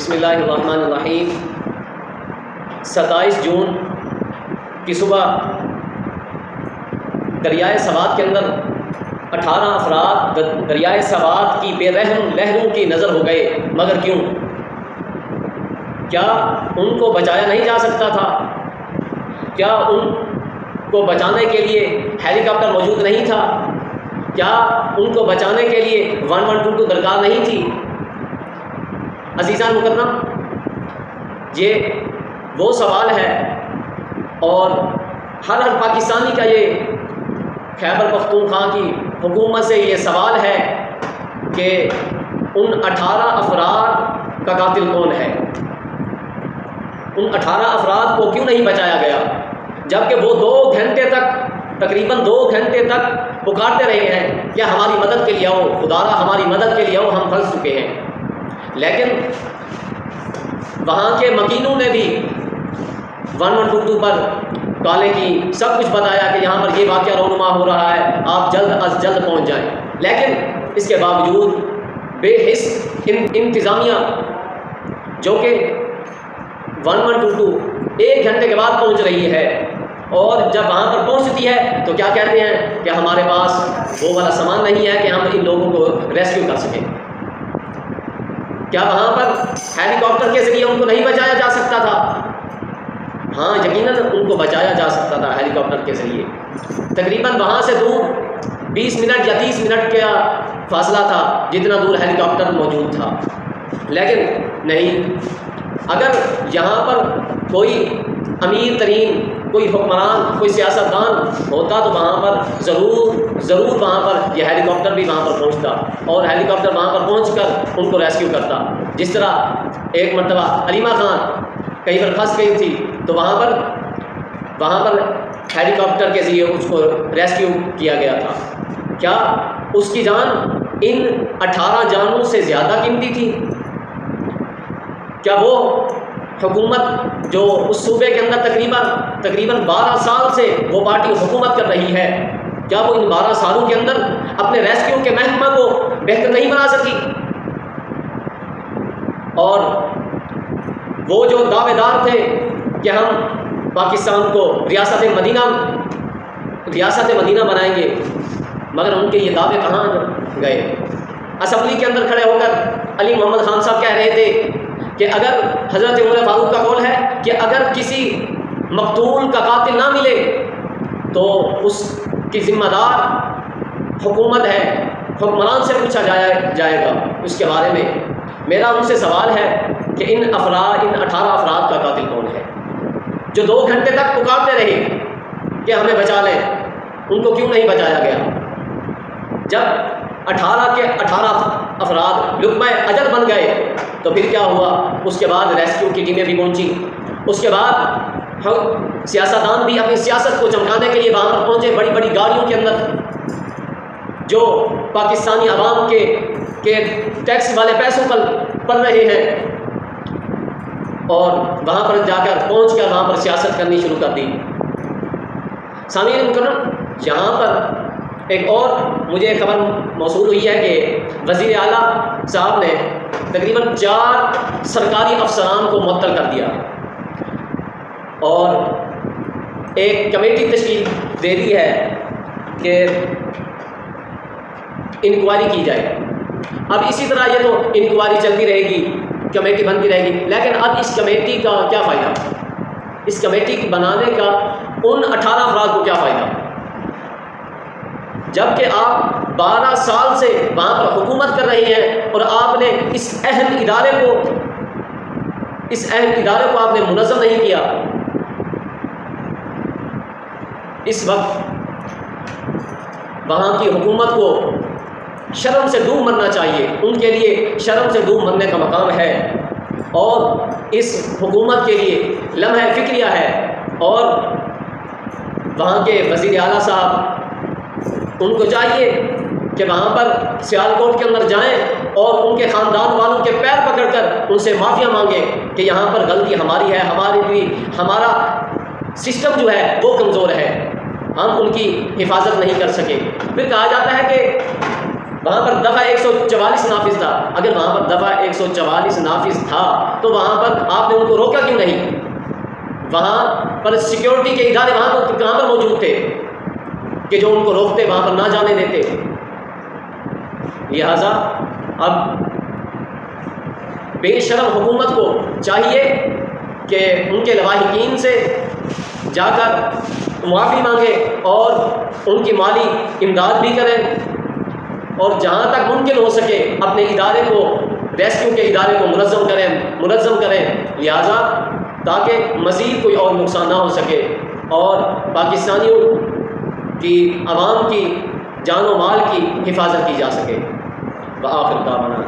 بسم اللہ الرحمن الرحیم۔ 27 جون کی صبح دریائے سوات کے اندر 18 افراد دریائے سوات کی بے رحم لہروں کی نظر ہو گئے، مگر کیوں؟ کیا ان کو بچایا نہیں جا سکتا تھا؟ کیا ان کو بچانے کے لیے ہیلی کاپٹر موجود نہیں تھا؟ کیا ان کو بچانے کے لیے 1122 درکار نہیں تھی؟ عزیزان مکرم، یہ وہ سوال ہے اور ہر پاکستانی کا یہ خیبر پختونخوا کی حکومت سے یہ سوال ہے کہ ان 18 افراد کا قاتل کون ہے؟ ان 18 افراد کو کیوں نہیں بچایا گیا، جبکہ وہ 2 گھنٹے تک، تقریباً 2 گھنٹے تک پکارتے رہے ہیں کہ ہماری مدد کے لیے آؤ، خدارا ہماری مدد کے لیے آؤ، ہم پھنس چکے ہیں۔ لیکن وہاں کے مکینوں نے بھی 1122 پر کالیں کی، سب کچھ بتایا کہ یہاں پر یہ واقعہ رونما ہو رہا ہے، آپ جلد از جلد پہنچ جائیں۔ لیکن اس کے باوجود بے حس انتظامیہ جو کہ 1122 1 گھنٹے کے بعد پہنچ رہی ہے، اور جب وہاں پر پہنچتی ہے تو کیا کہتے ہیں کہ ہمارے پاس وہ والا سامان نہیں ہے کہ ہم ان لوگوں کو ریسکیو کر سکیں۔ کیا وہاں پر ہیلی کاپٹر کے ذریعے ان کو نہیں بچایا جا سکتا تھا؟ ہاں، یقیناً ان کو بچایا جا سکتا تھا ہیلی کاپٹر کے ذریعے۔ تقریباً وہاں سے دور 20 منٹ یا 30 منٹ کا فاصلہ تھا جتنا دور ہیلی کاپٹر موجود تھا، لیکن نہیں۔ اگر یہاں پر کوئی امیر ترین، کوئی حکمران، کوئی سیاستدان ہوتا تو وہاں پر ضرور وہاں پر یہ ہیلی کاپٹر بھی وہاں پر پہنچتا اور ہیلی کاپٹر وہاں پر پہنچ کر ان کو ریسکیو کرتا۔ جس طرح ایک مرتبہ علیمہ خان کہیں پر پھنس گئی تھی تو وہاں پر ہیلی کاپٹر کے ذریعے اس کو ریسکیو کیا گیا تھا۔ کیا اس کی جان ان 18 جانوں سے زیادہ قیمتی تھی؟ کیا وہ حکومت جو اس صوبے کے اندر تقریباً 12 سال سے وہ پارٹی حکومت کر رہی ہے، کیا وہ ان 12 سالوں کے اندر اپنے ریسکیو کے محکمہ کو بہتر نہیں بنا سکی؟ اور وہ جو دعوے دار تھے کہ ہم پاکستان کو ریاست مدینہ بنائیں گے، مگر ان کے یہ دعوے کہاں گئے؟ اسمبلی کے اندر کھڑے ہو کر علی محمد خان صاحب کہہ رہے تھے کہ اگر حضرت عمر فاروق کا قول ہے کہ اگر کسی مقتول کا قاتل نہ ملے تو اس کی ذمہ دار حکومت ہے، حکمران سے پوچھا جائے گا اس کے بارے میں۔ میرا ان سے سوال ہے کہ ان 18 افراد کا قاتل کون ہے جو 2 گھنٹے تک پکارتے رہے کہ ہمیں بچا لیں؟ ان کو کیوں نہیں بچایا گیا؟ جب 18 کے 18 افراد لقمہ اجل بن گئے تو پھر کیا ہوا؟ اس کے بعد ریسکیو کی ٹیمیں بھی پہنچی، اس کے بعد سیاستدان بھی اپنی سیاست کو چمکانے کے لیے وہاں پر پہنچے بڑی بڑی گاڑیوں کے اندر جو پاکستانی عوام کے ٹیکس والے پیسوں پر پڑ رہے ہیں، اور وہاں پر جا کر پہنچ کر وہاں پر سیاست کرنی شروع کر دی۔ سامعین مکرم، یہاں پر ایک اور مجھے خبر موصول ہوئی ہے کہ وزیر اعلیٰ صاحب نے تقریباً 4 سرکاری افسران کو معطل کر دیا اور ایک کمیٹی تشکیل دے دی ہے کہ انکوائری کی جائے۔ اب اسی طرح یہ تو انکوائری چلتی رہے گی، کمیٹی بنتی رہے گی، لیکن اب اس کمیٹی کا کیا فائدہ؟ اس کمیٹی بنانے کا ان 18 افراد کو کیا فائدہ، جبکہ آپ 12 سال سے وہاں پر حکومت کر رہے ہیں اور آپ نے اس اہم ادارے کو آپ نے منظم نہیں کیا۔ اس وقت وہاں کی حکومت کو شرم سے ڈوب مرنا چاہیے، ان کے لیے شرم سے ڈوب مرنے کا مقام ہے، اور اس حکومت کے لیے لمحہ فکریہ ہے۔ اور وہاں کے وزیر اعلیٰ صاحب، ان کو چاہیے کہ وہاں پر سیالکوٹ کے اندر جائیں اور ان کے خاندان والوں کے پیر پکڑ کر ان سے معافیا مانگیں کہ یہاں پر غلطی ہماری ہے، ہمارا سسٹم جو ہے وہ کمزور ہے، ہم ان کی حفاظت نہیں کر سکے۔ پھر کہا جاتا ہے کہ وہاں پر دفعہ 144 نافذ تھا. اگر وہاں پر دفعہ 144 نافذ تھا تو وہاں پر آپ نے ان کو روکا کیوں نہیں؟ وہاں پر سیکیورٹی کے ادارے وہاں پر کہاں پر موجود تھے کہ جو ان کو روکتے، وہاں پر نہ جانے دیتے؟ لہذا اب بے شرم حکومت کو چاہیے کہ ان کے لواحقین سے جا کر معافی مانگے اور ان کی مالی امداد بھی کریں، اور جہاں تک ممکن ہو سکے اپنے ادارے کو، ریسکیو کے ادارے کو منظم کریں لہذا تاکہ مزید کوئی اور نقصان نہ ہو سکے اور پاکستانیوں کی عوام کی جان و مال کی حفاظت کی جا سکے. وآخر دعوانا